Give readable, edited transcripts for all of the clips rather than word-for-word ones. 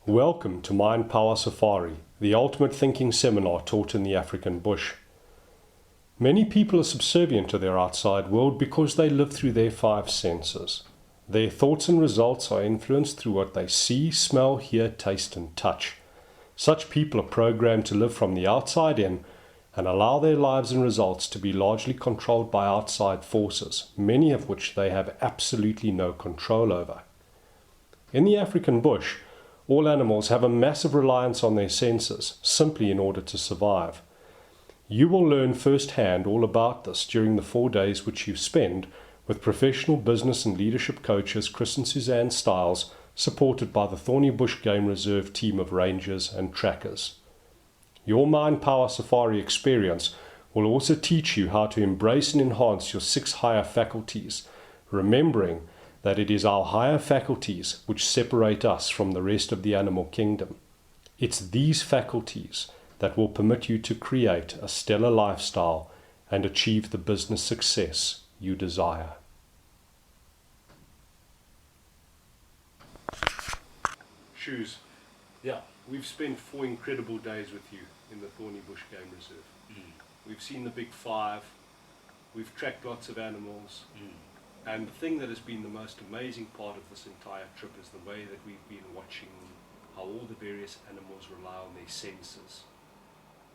Welcome to MindPower Safari, the ultimate thinking seminar taught in the African bush. Many people are subservient to their outside world because they live through their five senses. Their thoughts and results are influenced through what they see, smell, hear, taste, and touch. Such people are programmed to live from the outside in and allow their lives and results to be largely controlled by outside forces, many of which they have absolutely no control over. In the African bush, all animals have a massive reliance on their senses, simply in order to survive. You will learn firsthand all about this during the 4 days which you spend with professional business and leadership coaches Chris and Suzanne Stiles, supported by the Thornybush Game Reserve team of rangers and trackers. Your MindPower Safari experience will also teach you how to embrace and enhance your 6 higher faculties, remembering that it is our higher faculties which separate us from the rest of the animal kingdom. It's these faculties that will permit you to create a stellar lifestyle and achieve the business success you desire. Shoes. Yeah. We've spent 4 incredible days with you in the Thornybush Game Reserve. We've seen the big 5, we've tracked lots of animals, and the thing that has been the most amazing part of this entire trip is the way that we've been watching how all the various animals rely on their senses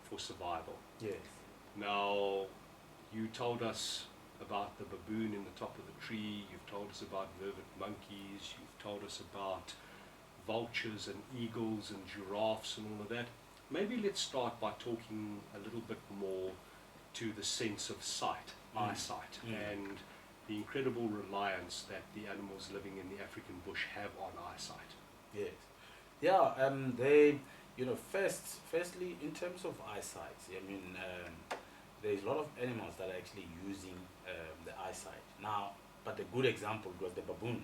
for survival. Yes. Now, you told us about the baboon in the top of the tree, you've told us about vervet monkeys, you've told us about vultures and eagles and giraffes and all of that. Maybe let's start by talking a little bit more to the sense of sight, eyesight, and the incredible reliance that the animals living in the African bush have on eyesight. Yes. Yeah. They, firstly, in terms of eyesight, there's a lot of animals that are actually using the eyesight now. But a good example was the baboon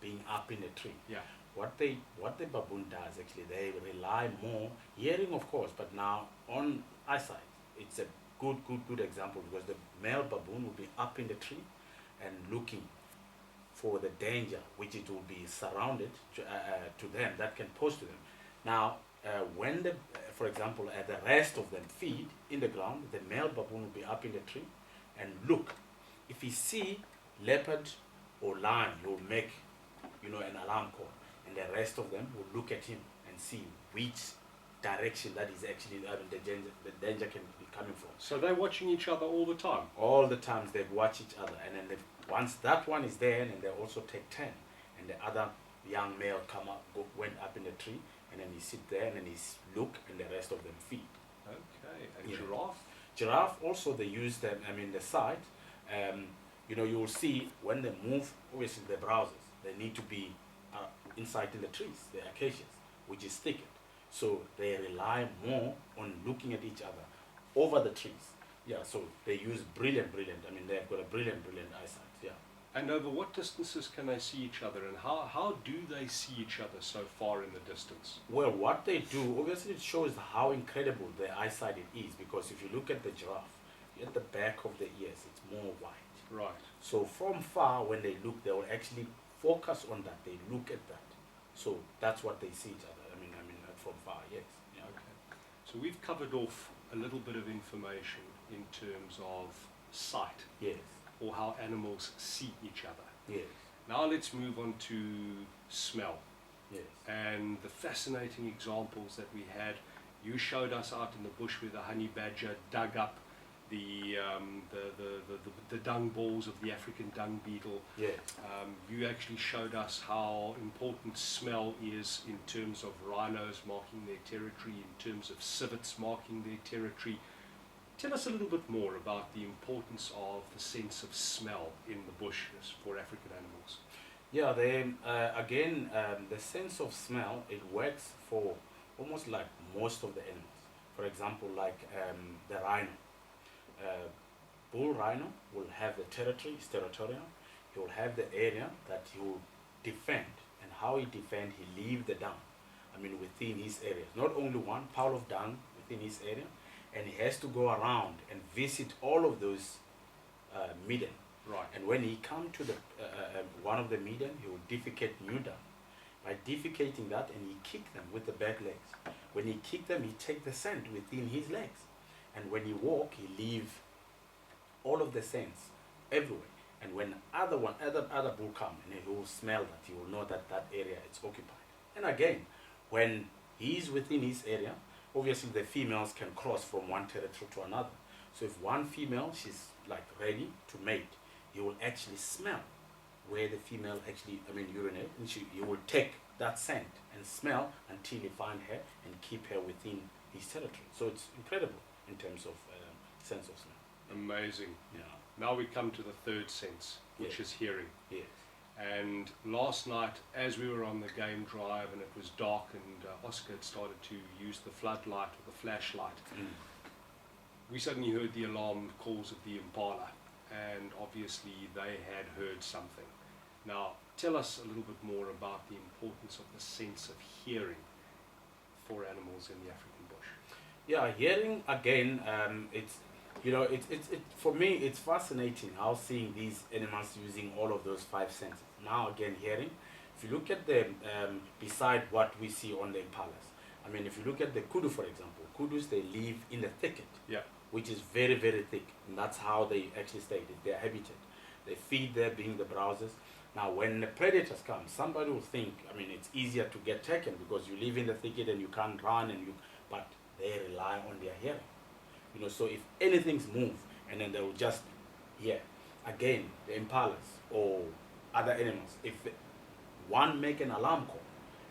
being up in a tree. Yeah. What the baboon does actually, they rely more, hearing of course, but now on eyesight. It's a good example because the male baboon will be up in the tree and looking for the danger which it will be surrounded to them, that can pose to them. Now, when for example, the rest of them feed in the ground, the male baboon will be up in the tree and look. If he see leopard or lion, he will make, an alarm call, and the rest of them will look at him and see which direction that is actually the danger can be coming from. So they're watching each other all the time? All the times they watch each other, and then once that one is there, and they also take 10, and the other young male went up in the tree, and then he sit there and then he look, and the rest of them feed. Okay. And giraffe? Giraffe also, they use them, the sight. You will see when they move, obviously the browsers, they need to be inside in the trees, the acacias, which is thickened. So they rely more on looking at each other over the trees. Yeah, so they use brilliant. They've got a brilliant eyesight. Yeah. And over what distances can they see each other, and how do they see each other so far in the distance? Well, what they do, obviously it shows how incredible their eyesight it is, because if you look at the giraffe, at the back of the ears, it's more white. Right. So from far, when they look, they will actually focus on that. They look at that. So that's what they see each other. From far, yes. Yeah. Okay. So we've covered off a little bit of information in terms of sight. Yes. Or how animals see each other. Yes. Now let's move on to smell. Yes. And the fascinating examples that we had. You showed us out in the bush where the honey badger dug up the dung balls of the African dung beetle. Yes. You actually showed us how important smell is in terms of rhinos marking their territory, in terms of civets marking their territory. Tell us a little bit more about the importance of the sense of smell in the bush for African animals. Yeah, the sense of smell, it works for almost like most of the animals. For example, like the rhino. Bull rhino will have the territory, it's territorial. He will have the area that he will defend, and how he defend, he leave the dung, within his area. Not only one pile of dung within his area, and he has to go around and visit all of those midden. Right. And when he come to the one of the midden, he will defecate new dung. by defecating that, and he kicked them with the back legs. When he kicked them, he take the scent within his legs. And when he walk, he leave all of the scents everywhere. And when other bull come, and he will smell that, he will know that that area is occupied. And again, when he's within his area, obviously the females can cross from one territory to another. So if one female, she's like ready to mate, he will actually smell where the female actually, urinate, and he will take that scent and smell until he find her and keep her within his territory. So it's incredible in terms of sense of smell. Amazing. Yeah. Now we come to the third sense, which is hearing. Yes. And last night, as we were on the game drive and it was dark and Oscar had started to use the floodlight or the flashlight, we suddenly heard the alarm calls of the impala, and obviously they had heard something. Now, tell us a little bit more about the importance of the sense of hearing for animals in the African bush. Yeah, hearing again, for me, it's fascinating how seeing these animals using all of those five senses. Now again, hearing, if you look at them, beside what we see on the impalas, if you look at the kudu, for example, kudus, they live in the thicket, which is very, very thick, and that's how they actually stay, their habitat. They feed there, being the browsers. Now, when the predators come, somebody will think, it's easier to get taken because you live in the thicket and you can't run, but they rely on their hearing. So if anything's moved, and then they will just hear. Again, the impalas or other animals, if one make an alarm call,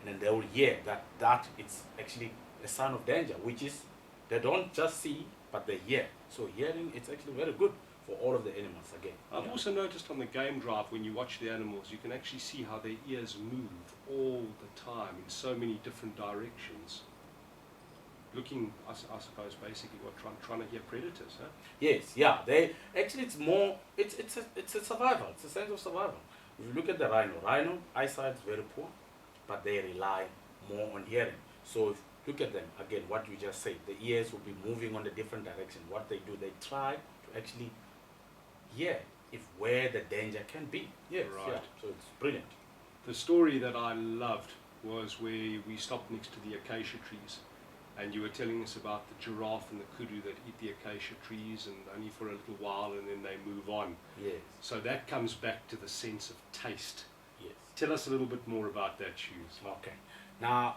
and then they will hear that it's actually a sign of danger, which is they don't just see, but they hear. So hearing, it's actually very good for all of the animals again. I've also noticed on the game drive, when you watch the animals, you can actually see how their ears move all the time in so many different directions. Looking, I suppose, basically trying to hear predators, huh? Yes, yeah. They actually, it's more. It's a survival. It's a sense of survival. If you look at the rhino eyesight is very poor, but they rely more on hearing. So if you look at them again, what you just said, the ears will be moving on the different direction. What they do, they try to actually hear where the danger can be. Yes, right. Yeah. So it's brilliant. The story that I loved was where we stopped next to the acacia trees. And you were telling us about the giraffe and the kudu that eat the acacia trees and only for a little while and then they move on. Yes. So that comes back to the sense of taste. Yes. Tell us a little bit more about that, Shoes. Okay. Now,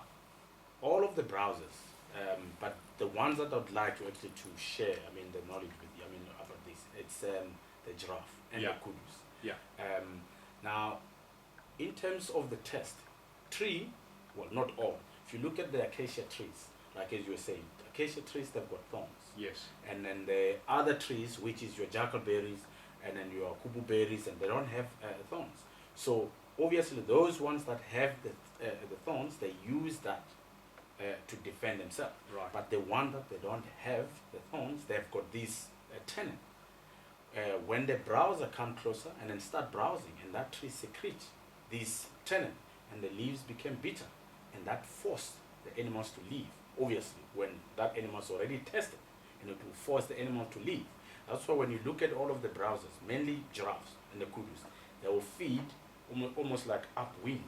all of the browsers, but the ones that I'd like to actually to share, the knowledge with you, about this, it's the giraffe and the kudus. Yeah. Now, in terms of the test, not all. If you look at the acacia trees, like as you were saying, acacia trees, they've got thorns. Yes. And then the other trees, which is your jackalberries and then your kubu berries, and they don't have thorns. So obviously those ones that have the thorns, they use that to defend themselves. Right. But the one that they don't have the thorns, they've got this tannin. When the browser come closer and then start browsing, and that tree secretes this tannin, and the leaves became bitter, and that forced the animals to leave. Obviously, when that animal is already tested, and it will force the animal to leave. That's why when you look at all of the browsers, mainly giraffes and the kudus, they will feed almost like upwind,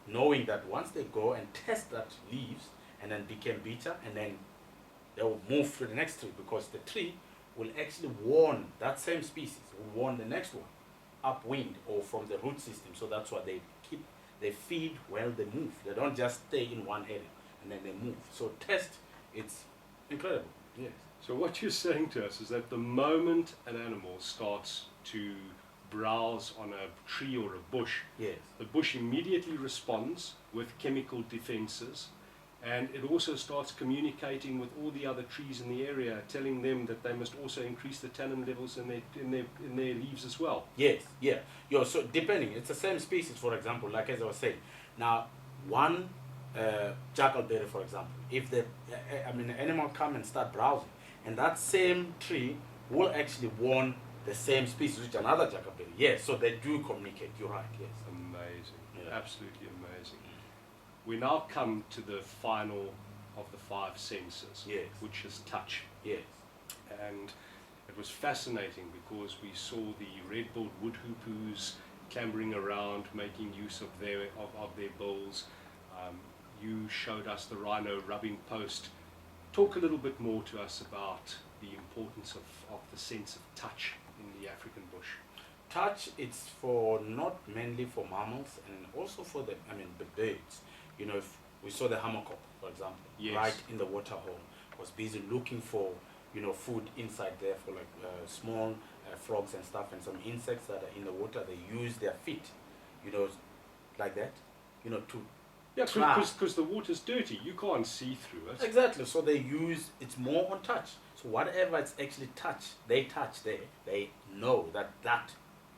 knowing that once they go and test that leaves and then became bitter, and then they will move to the next tree, because the tree will actually warn that same species, will warn the next one upwind or from the root system. So that's why they feed while they move. They don't just stay in one area and then they move. So test, it's incredible. Yes. So what you're saying to us is that the moment an animal starts to browse on a tree or a bush, Yes. the bush immediately responds with chemical defenses, and it also starts communicating with all the other trees in the area, telling them that they must also increase the tannin levels in their leaves as well. Yes, yeah. So depending, it's the same species, for example, like as I was saying. Now, one jackalberry, for example, if the animal come and start browsing, and that same tree will actually warn the same species, which another jackalberry. Yes, so they do communicate. You're right. Yes. Amazing. Yeah. Absolutely amazing. We now come to the final of the five senses, Yes. which is touch. Yes. And it was fascinating because we saw the red-billed wood hoopoes clambering around, making use of their bills. You showed us the rhino rubbing post. Talk a little bit more to us about the importance of the sense of touch in the African bush. Touch, it's for not mainly for mammals and also for the birds. You know, if we saw the hammercock, for example, Yes. right in the water hole, was busy looking for, you know, food inside there for like small frogs and stuff, and some insects that are in the water. They use their feet, you know, like that, you know, to because the water's dirty, you can't see through it. exactly. So they use, it's more on touch. So whatever it's actually they touch there, they know that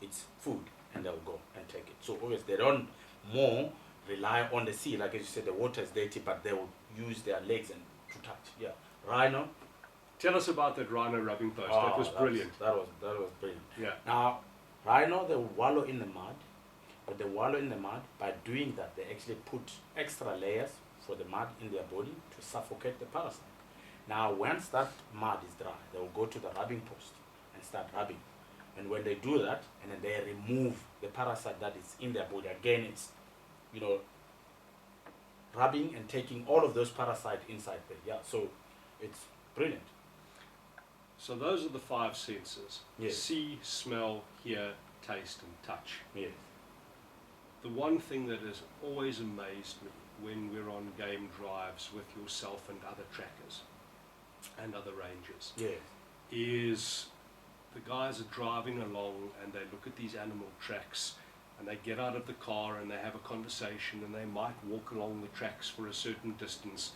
it's food, and they'll go and take it. So obviously they don't more rely on the sea, like as you said, the water is dirty, but they will use their legs and to touch. Yeah, rhino. Tell us about that rhino rubbing post. That was brilliant. That was brilliant. Yeah. Now, rhino, they wallow in the mud, but they wallow in the mud. By doing that, they actually put extra layers for the mud in their body to suffocate the parasite. Now, once that mud is dry, they will go to the rubbing post and start rubbing. And when they do that, and then they remove the parasite that is in their body, again, it's, you know, rubbing and taking all of those parasites inside there. Yeah, so it's brilliant. So those are the 5 senses. Yes. See, smell, hear, taste and touch. Yes. The one thing that has always amazed me when we're on game drives with yourself and other trackers and other rangers Yes. is the guys are driving along and they look at these animal tracks and they get out of the car and they have a conversation and they might walk along the tracks for a certain distance,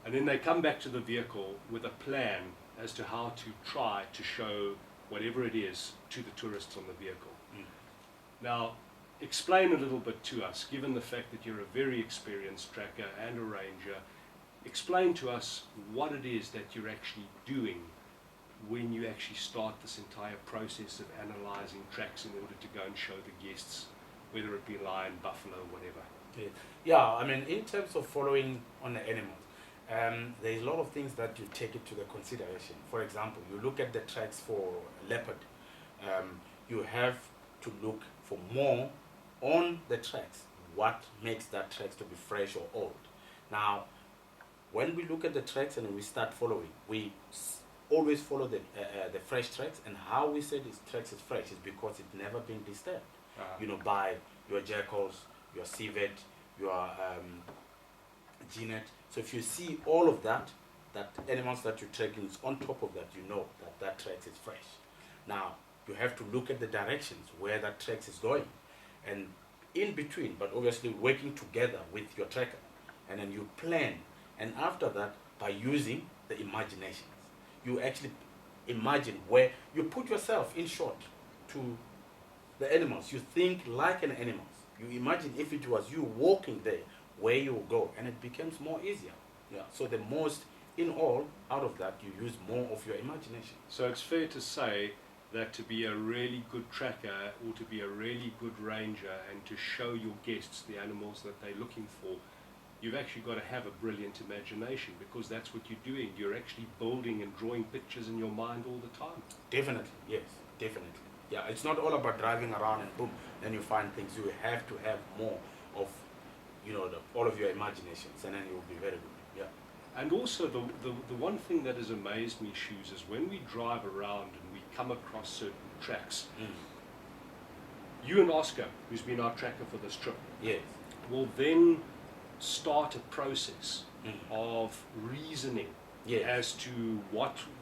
and then they come back to the vehicle with a plan as to how to try to show whatever it is to the tourists on the vehicle. Now, explain a little bit to us, given the fact that you're a very experienced tracker and a ranger. Explain to us what it is that you're actually doing when you actually start this entire process of analyzing tracks in order to go and show the guests, whether it be lion, buffalo, whatever. Yeah, I mean, in terms of following on the animals, there's a lot of things that you take into the consideration. For example, you look at the tracks for leopard. You have to look for more on the tracks. What makes that tracks to be fresh or old? Now, when we look at the tracks and we start following, we always follow the fresh tracks, and how we say this tracks is fresh is because it's never been disturbed, you know, by your jackals, your civet, your genet. So if you see all of that animals that you're tracking is on top of that, you know that tracks is fresh. Now, you have to look at the directions where that tracks is going, and in between, but obviously working together with your tracker, and then you plan, and after that, by using the imaginations, you actually imagine where you put yourself in short to the animals. You think like an animal. You imagine if it was you walking there, where you will go, and it becomes more easier. Yeah. So the most in all out of that, you use more of your imagination. So it's fair to say that to be a really good tracker or to be a really good ranger and to show your guests the animals that they're looking for, you've actually got to have a brilliant imagination, because that's what you're doing. You're actually building and drawing pictures in your mind all the time. Definitely, yes, definitely. Yeah, it's not all about driving around and boom, then you find things. You have to have more of, you know, all of your imaginations, and then you will be very good. Yeah. And also the one thing that has amazed me, Shoes, is when we drive around and we come across certain tracks, you and Oscar, who's been our tracker for this trip, Yes. will then start a process of reasoning Yes. as to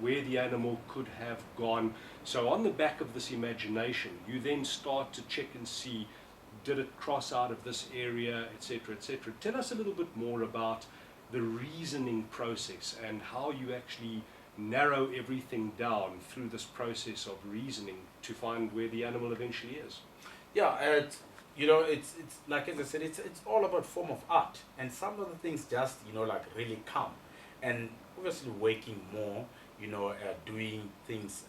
where the animal could have gone. So on the back of this imagination, you then start to check and see, did it cross out of this area, etc., etc. Tell us a little bit more about the reasoning process and how you actually narrow everything down through this process of reasoning to find where the animal eventually is. Yeah, you know, it's like as I said, it's all about form of art, and some of the things just, you know, like really come, and obviously working more, you know, doing things,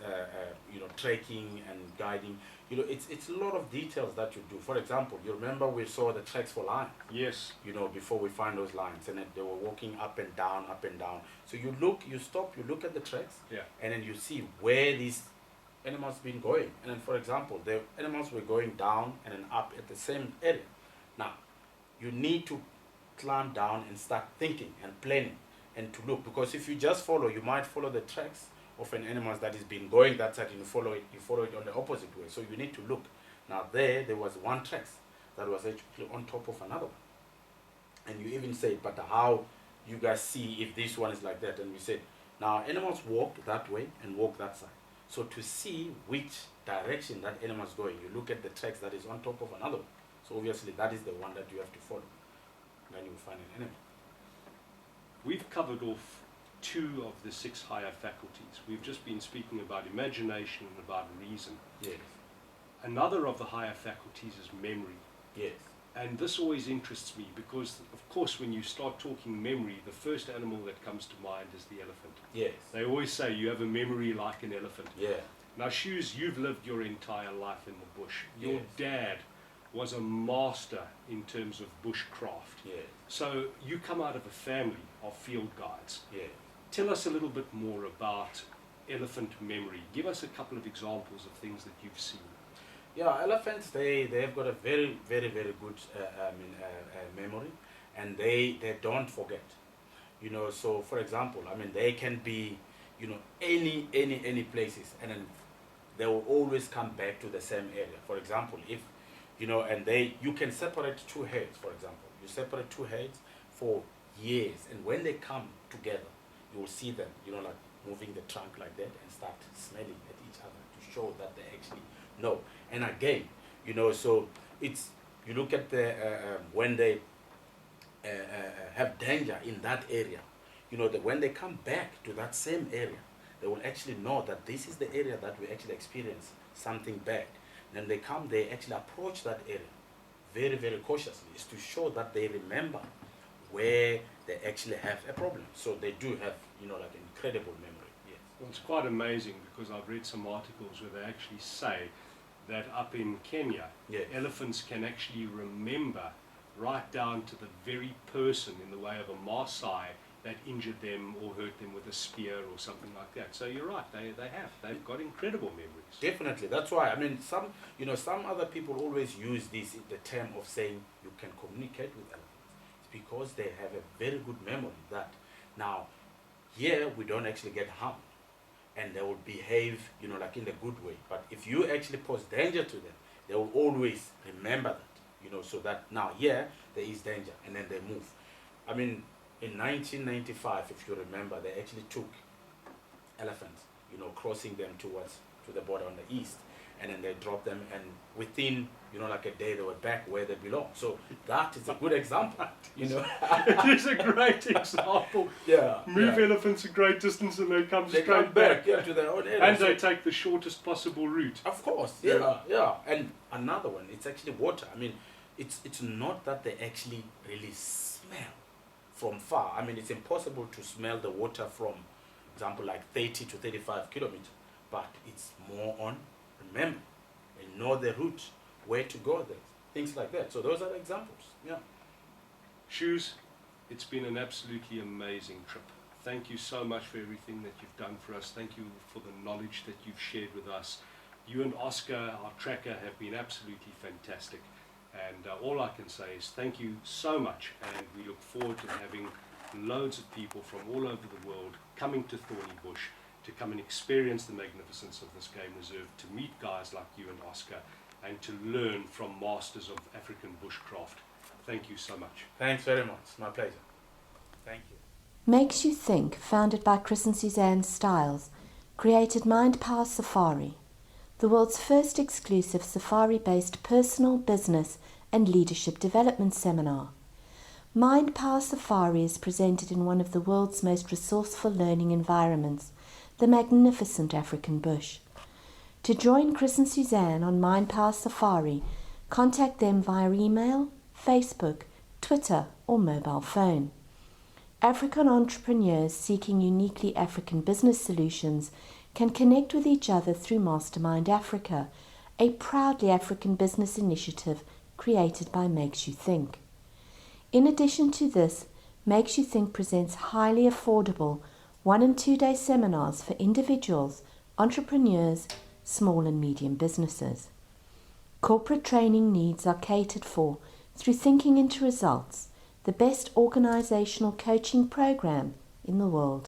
you know, trekking and guiding. You know, it's a lot of details that you do. For example, you remember we saw the tracks for lions. Yes. You know, before we find those lions, and then they were walking up and down, up and down. So you look, you stop, you look at the tracks, Yeah. and then you see where these animals been going. And then, for example, the animals were going down and then up at the same area. Now, you need to climb down and start thinking and planning and to look. Because if you just follow, you might follow the tracks of an animal that has been going that side and you follow it on the opposite way. So you need to look. Now there was one track that was actually on top of another one. And you even said, but how you guys see if this one is like that? And we said, now animals walk that way and walk that side. So to see which direction that animal is going, you look at the tracks that is on top of another one. So obviously that is the one that you have to follow. Then you will find an animal. We've covered off 2 of the 6 higher faculties. We've just been speaking about imagination and about reason. Yes. Another of the higher faculties is memory. Yes. And this always interests me because, of course, when you start talking memory, the first animal that comes to mind is the elephant. Yes. They always say you have a memory like an elephant. Yeah. Now, Shoes, you've lived your entire life in the bush. Your Yes. dad was a master in terms of bushcraft. Yeah. So you come out of a family of field guides. Yeah. Tell us a little bit more about elephant memory. Give us a couple of examples of things that you've seen. Yeah, elephants, they've got a very, very, very good memory, and they don't forget. You know, so for example, I mean, they can be, you know, any places, and then they will always come back to the same area. For example, if, you know, and you can separate 2 heads, for example. You separate 2 heads for years, and when they come together, you will see them, you know, like moving the trunk like that and start smelling at each other to show that they actually know. And again, you know, so it's, you look at the when they have danger in that area, you know, that when they come back to that same area, they will actually know that this is the area that we actually experience something bad. Then they come, they actually approach that area very, very cautiously. It's to show that they remember where they actually have a problem. So they do have, you know, like incredible memory. Yes. Well, it's quite amazing because I've read some articles where they actually say that up in Kenya, Yes. elephants can actually remember right down to the very person in the way of a Maasai that injured them or hurt them with a spear or something like that. So you're right, they've got incredible memories. Definitely, that's why. I mean, some other people always use the term of saying you can communicate with elephants. It's because they have a very good memory that now here we don't actually get harmed, and they will behave, you know, like in a good way. But if you actually pose danger to them, they will always remember that, you know, so that now here there is danger, and then they move. I mean, in 1995, if you remember, they actually took elephants, you know, crossing them to the border on the east, and then they dropped them, and within, you know, like a day, they were back where they belong. So that is a good example, you know. It is a great example. Yeah. Move elephants a great distance and they come They straight come back to their own area. And So- they take the shortest possible route. Of course, Yeah. yeah. And another one, it's actually water. I mean, it's not that they actually really smell from far. I mean, it's impossible to smell the water from, example, like 30 to 35 kilometers. But it's more on remember and know the route, where to go there, things like that. So those are the examples. Yeah. Shoes, it's been an absolutely amazing trip. Thank you so much for everything that you've done for us. Thank you for the knowledge that you've shared with us. You and Oscar, our tracker, have been absolutely fantastic. And all I can say is thank you so much. And we look forward to having loads of people from all over the world coming to Thornybush to come and experience the magnificence of this game reserve, to meet guys like you and Oscar, and to learn from masters of African bushcraft. Thank you so much. Thanks very much. My pleasure. Thank you. Makes You Think, founded by Chris and Suzanne Stiles, created MindPower Safari, the world's first exclusive safari-based personal, business and leadership development seminar. MindPower Safari is presented in one of the world's most resourceful learning environments, the magnificent African bush. To join Chris and Suzanne on MindPower Safari, contact them via email, Facebook, Twitter or mobile phone. African entrepreneurs seeking uniquely African business solutions can connect with each other through Mastermind Africa, a proudly African business initiative created by Makes You Think. In addition to this, Makes You Think presents highly affordable 1- and 2-day seminars for individuals, entrepreneurs, small and medium businesses. Corporate training needs are catered for through Thinking into Results, the best organisational coaching program in the world.